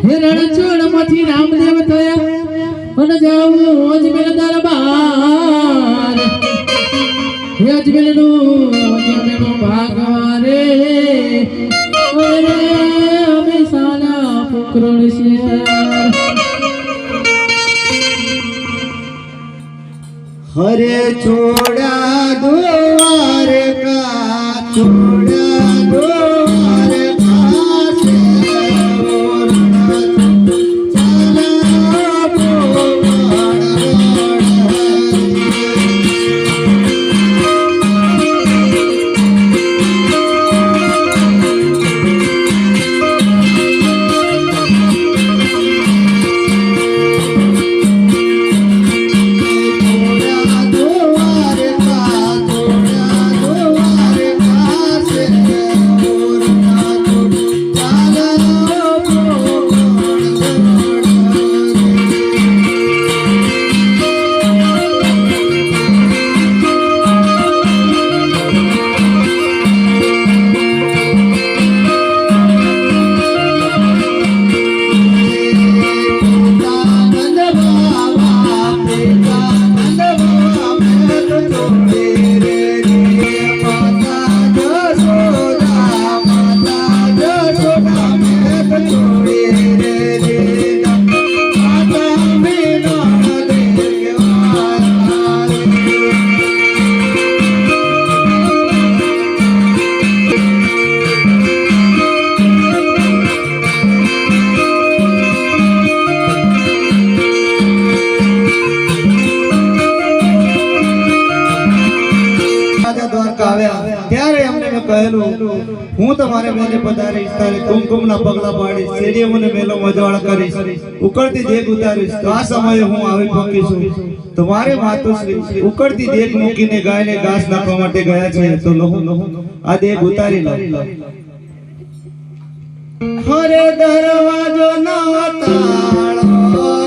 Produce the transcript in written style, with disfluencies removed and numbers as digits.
रणछोड़ માંથી રામદેવ થયા અને જાવું અજમેર દરબાર અજમેર નું ભાગવારે અરે અમે સાલા પુકરણ શેર हरे छोड़ा द्वार का छोड़ा द्वार का से હું તમારે મેલે પધારીશ તારે કુમકુમના પગલા પાડીશ શેરીએ મને મેલો મજવાળ કરીશ ઉકળતી દેગ ઉતારીશ તો આ સમયે હું આવી પહોંચીશું તમારે માતુશ્રી ઉકળતી દેગ મૂકીને ગાયને ઘાસ નાખવા માટે ગયા છે તો લો આ દેગ ઉતારી લો હરે દરવાજો ના તાળો